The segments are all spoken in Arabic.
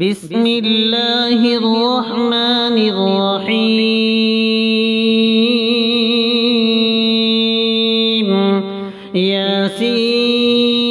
بسم الله الرحمن الرحيم ياسين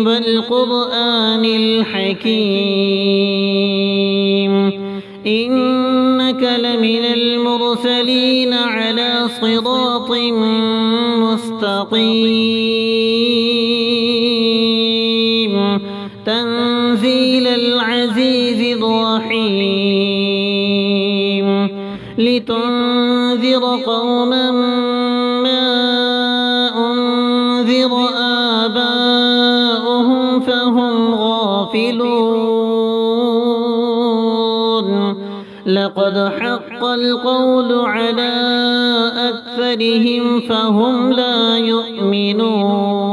والقرآن الحكيم إنك لمن المرسلين على صراط مستقيم تنزيل العزيز الرحيم لتنذر قوما ما أنذر آباؤهم فهم غافلون لقد حق القول على أكثرهم فهم لا يؤمنون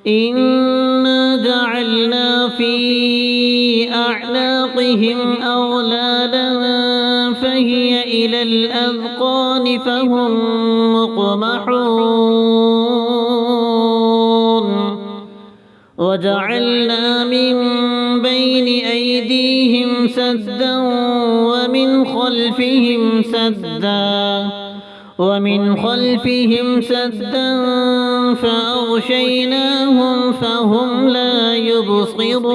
إنا جعلنا في أعناقهم أغلالا فهي إلى الأذقان فهم مقمحون وجعلنا من بين أيديهم سدا ومن خلفهم سدا فأغشيناهم فهم لا يبصرون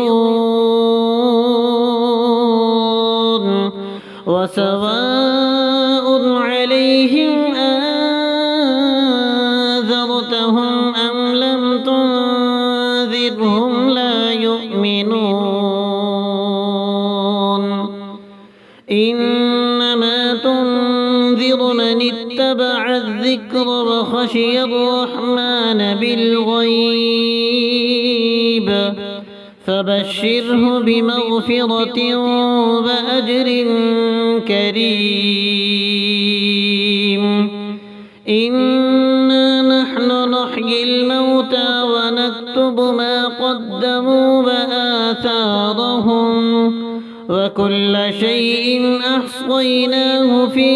وسواء عليهم أنذرتهم أم لم تنذرهم لا يؤمنون إنما تنذر من اتبع الذكر وخشي الرحمن بالغيب فبشره بمغفرة وأجر كريم إنا نحن نحيي الموتى ونكتب ما قدموا وآثارهم وكل شيء أحصيناه في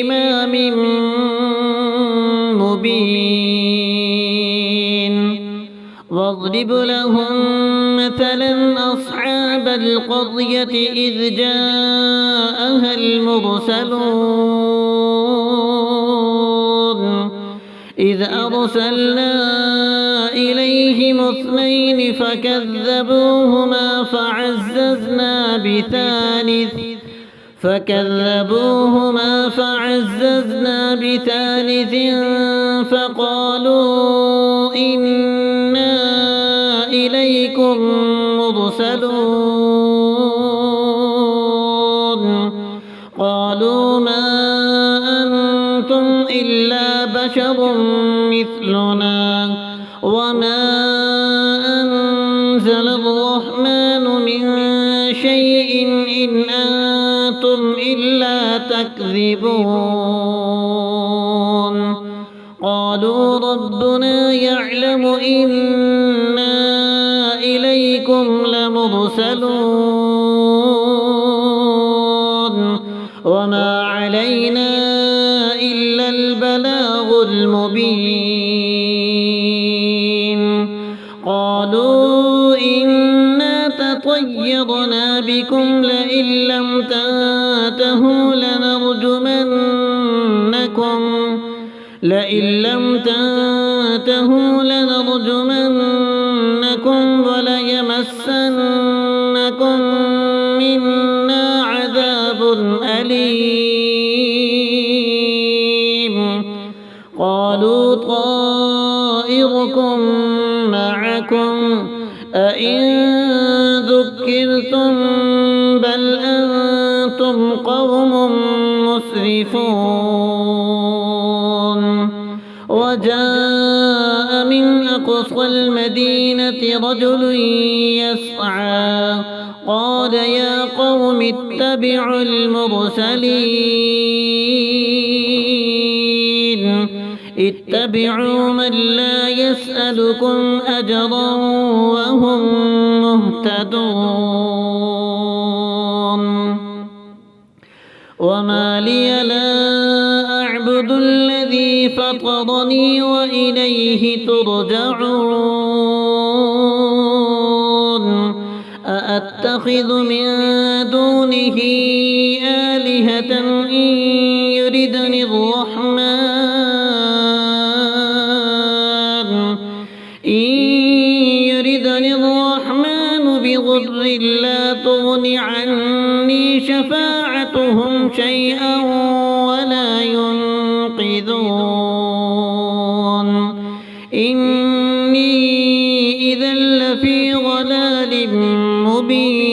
إمام مبين واضرب لهم مثلا أصحاب القرية إذ جاءها المرسلون إذ أرسلنا إليهم اثنين فكذبوهما فعززنا بثالث فقالوا إنا إليكم مرسلون قالوا ما أنتم إلا بشر مثلنا وما أنزل الرحمن من شيء إن أنتم إلا تكذبون قالوا ربنا يعلم إنا إليكم لمرسلون وما علينا إلا البلاغ المبين قالوا إنا تطيرنا بكم لئن لم تنتهوا لنرجمنكم وليمسنكم منا عذاب أليم قالوا طائركم معكم أئن ذكرتم بل أنتم قوم مسرفون وجاء من أقصى المدينة رجل يسعى قال يا قوم اتبعوا المرسلين اتبعوا من لا يسألكم أجرا وهم مهتدون وما لي لا أعبد الذي فطرني وإليه ترجعون أأتخذ من دونه آلهة إن يردني الرحمن بضر لا تغن عني شفاعتهم شيئا ولا ينقذون إني إذا لفي ضلال مبين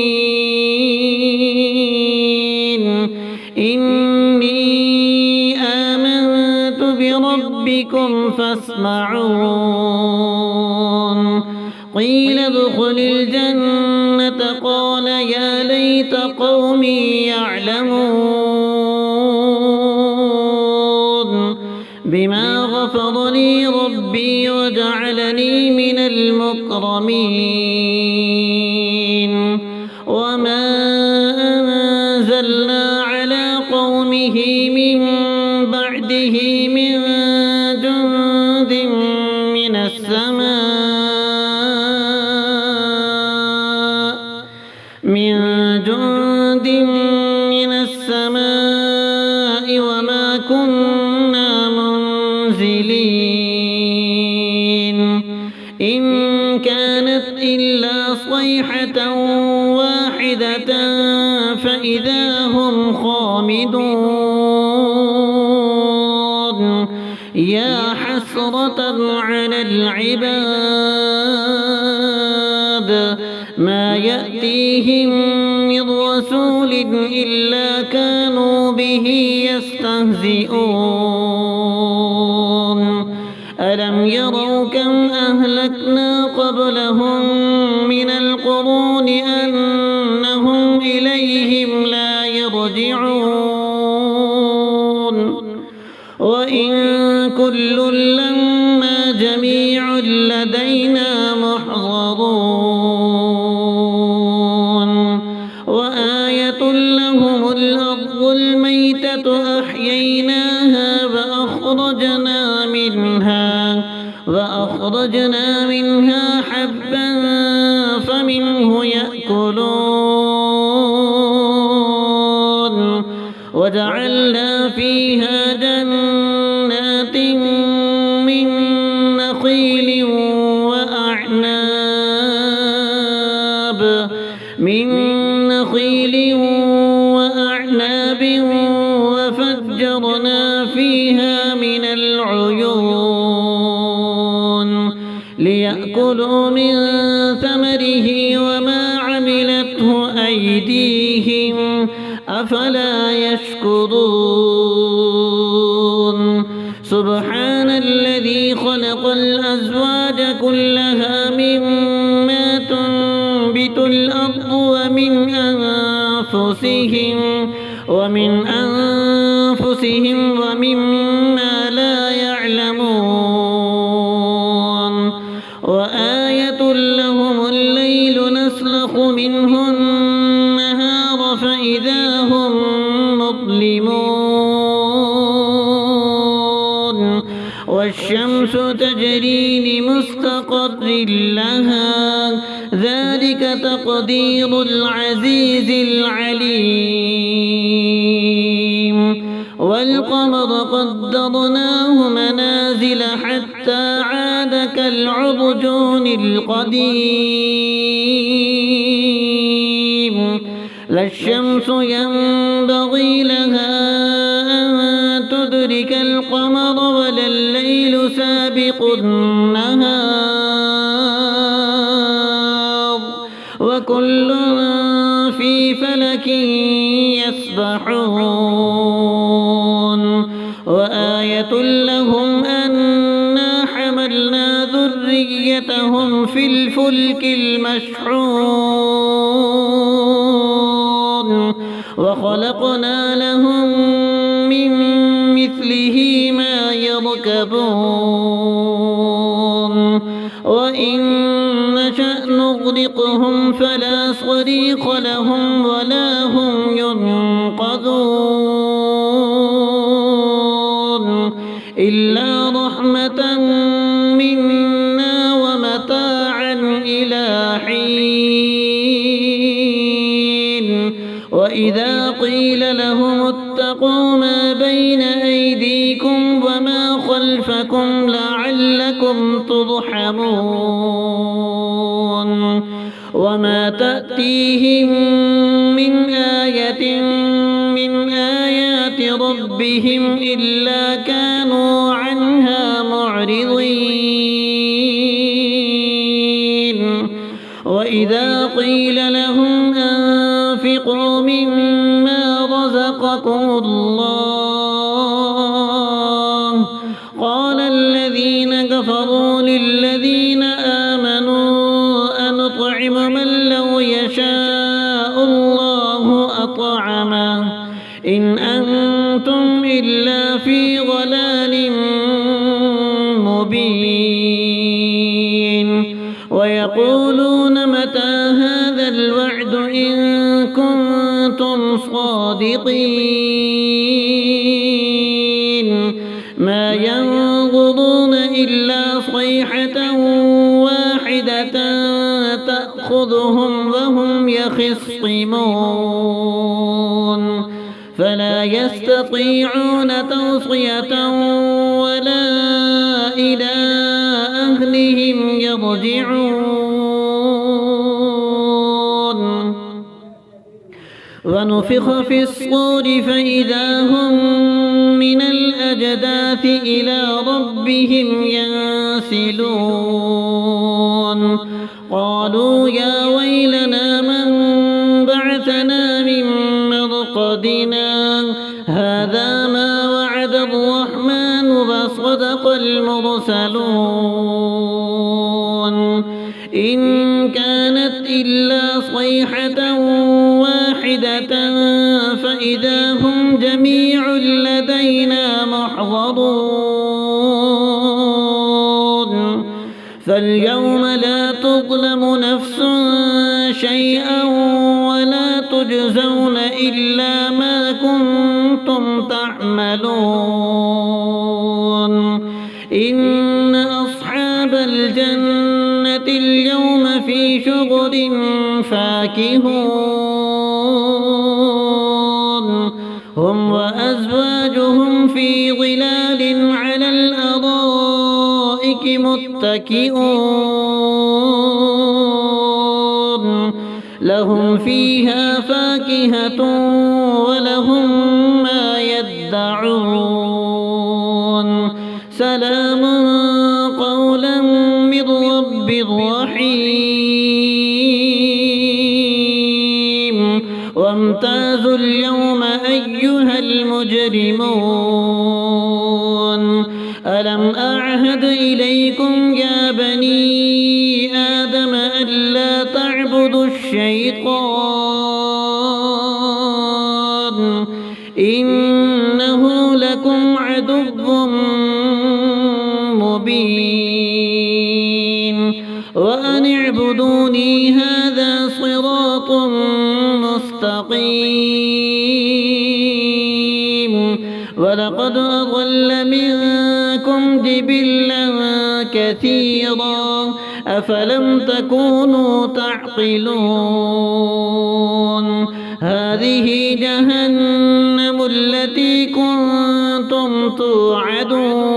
إني آمنت بربكم فاسمعون قيل ادخل الجنة قال يا ليت قومي يعلمون بما غفر لي ربي وجعلني من المكرمين وما أنزلنا على قومه من بعده من جند من السماء وما كنا منزلين إن كانت إلا صيحة واحدة فإذا هم خامدون يا حسرة على العباد ما يأتيهم من رسول إلا كانوا به يستهزئون ألم يروا كم أهلكنا قبلهم من القرون أنهم إليهم لا يرجعون وإن كل لما جميع لدينا محضرون وآية لهم الأرض الميتة أحييناها وأخرجنا منها حبا فمنه يأكلون وجعلنا فيها جنات من نخيل وأعناب وفجرنا فيها من العيون ليأكلوا من ثمره وما عملته أيديهم أفلا يشكرون سبحان الذي خلق الأزواج كلها مما تنبت الأرض ومن أنفسهم ومما لا يعلمون وآية لهم الليل نسلخ منه النهار فإذا هم مظلمون والشمس تجري لمستقر لها ذلك تقدير العزيز العليم والقمر قدرناه منازل حتى عاد كالعرجون القديم لا الشمس ينبغي لها أن تدرك القمر ولا الليل سابق النهار وكل في فلك يسبحون وآية لهم أنا حملنا ذريتهم في الفلك المشحون وخلقنا لهم من مثله ما يركبون وإن نشأ نغرقهم فلا صريخ لهم ولا هم ينقذون إلا رحمة منا ومتاعا إلى حين وإذا قيل لهم اتقوا ما بين أيديكم وما خلفكم لعلكم ترحمون وما تأتيهم من آية من آيات ربهم إلا كانوا عنها معرضين وإذا قيل لهم أنفقوا مما رزقكم الله قال الذين كفروا للذين آمنوا أنطعم من لو يشاء الله أطعمه إن أنتم إلا في ضلال مبين ويقولون متى هذا الوعد إن كنتم صادقين ما ينظرون إلا صيحة واحدة تأخذهم وهم يخصمون فلا يستطيعون توصية ولا إلى أهلهم يرجعون ونفخ في الصور فإذا هم من الأجداث إلى ربهم ينسلون قالوا يا ويلنا من بعثنا من مرقدنا هذا ما وعد الرحمن وصدق المرسلون إن كانت إلا صيحة واحدة فإذا هم جميع لدينا محضرون فاليوم لا تظلم نفس شيئا ولا تجزون إلا ما كنتم تعملون إن أصحاب الجنة اليوم في شغل فاكهون هم وأزواجهم في ظلال على الأرائك متكئون لهم فيها فاكهة ولهم ما يدعون سلام قولا من رب رحيم وامتازوا اليوم أيها المجرمون ألم أعهد إليكم يا بني آدم ألا تعبدوا الشيطان إنه لكم عدو مبين وأن اعبدوني هذا صراط مستقيم ولقد أضل منكم جبلا كثيرا أفلم تكونوا تعقلون هذه جهنم التي كنتم توعدون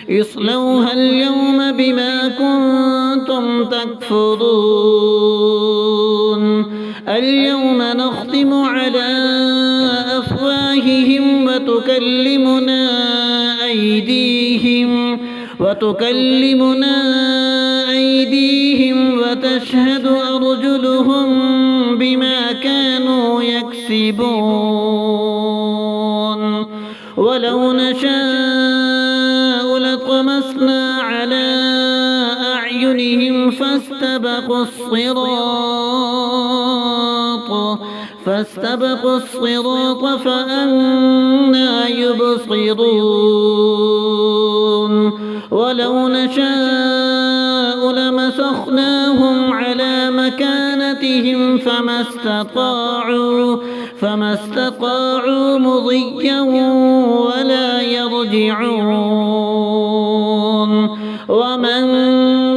اصلوها اليوم بما كنتم تكفرون اليوم نختم على أفواههم وتكلمنا أيديهم وتشهد أرجلهم بما كانوا يكسبون ولو نشاء لطمسنا على أعينهم فاستبقوا الصراط فأنى يبصرون ولو نشاء لمسخناهم على مكانتهم فما استطاعوا مضيا ولا يرجعون ومن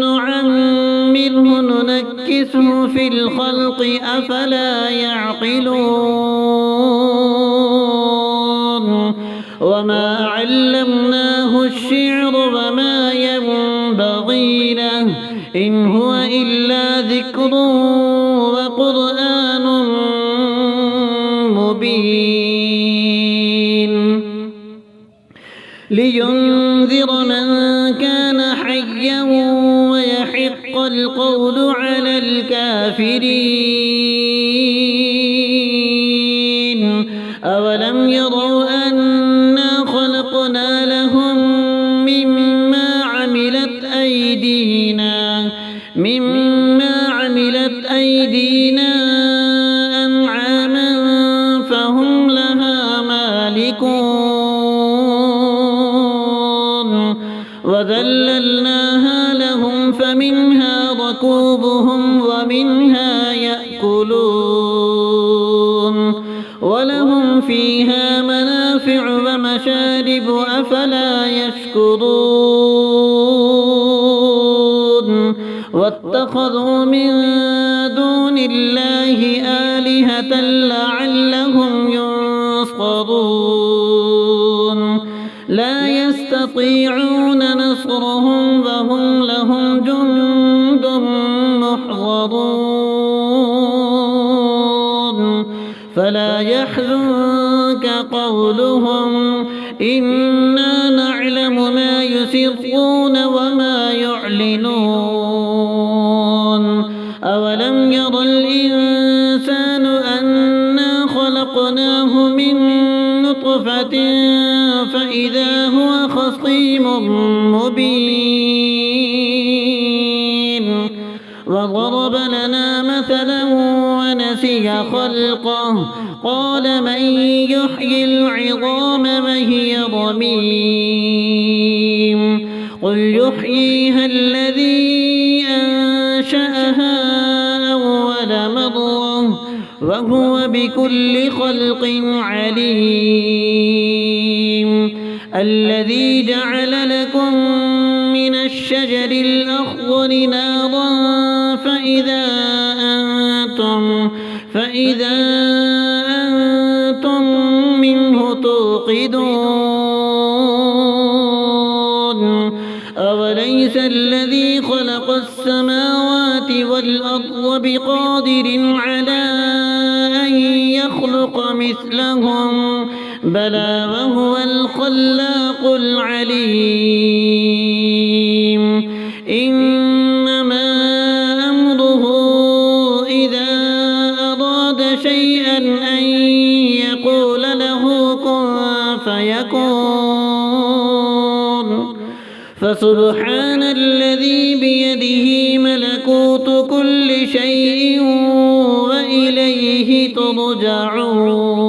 نعمره ننكسه في الخلق أفلا يعقلون وما علمناه الشعر وما ينبغي له إن هو إلا ذكر وقرآن مبين لينذر من كان حيا ويحق القول على الكافرين أولم يروا أنا خلقنا لهم مما عملت أيدينا أنعاما فهم لها مالكون وذللناها لهم فمنها ركوبهم ومنها يأكلون ولهم فيها منافع ومشارب أفلا يشكرون واتخذوا من دون الله آلهة لعلهم ينصرون لا يستطيعون نصرهم وهم لهم جند محضرون فلا يحزنك قولهم إنا نعلم ما يسرون وما يعلنون أولم ير الإنسان أنا خلقناه من نطفة فإذا هو خصيم مبين وضرب لنا مثلا ونسي خلقه قال من يحيي العظام وهي رميم قل يحييها الذي أنشأها أول مرة وهو بكل خلق عليم الذي جعل لكم من الشجر الأخضر نارا فإذا أنتم منه توقدون أوليس الذي خلق السماوات والأرض بقادر على أن يخلق مثلهم بلى وهو الخلاق العليم إنما أمره إذا أراد شيئا أن يقول له كن فيكون فسبحان الذي بيده ملكوت كل شيء وإليه ترجعون.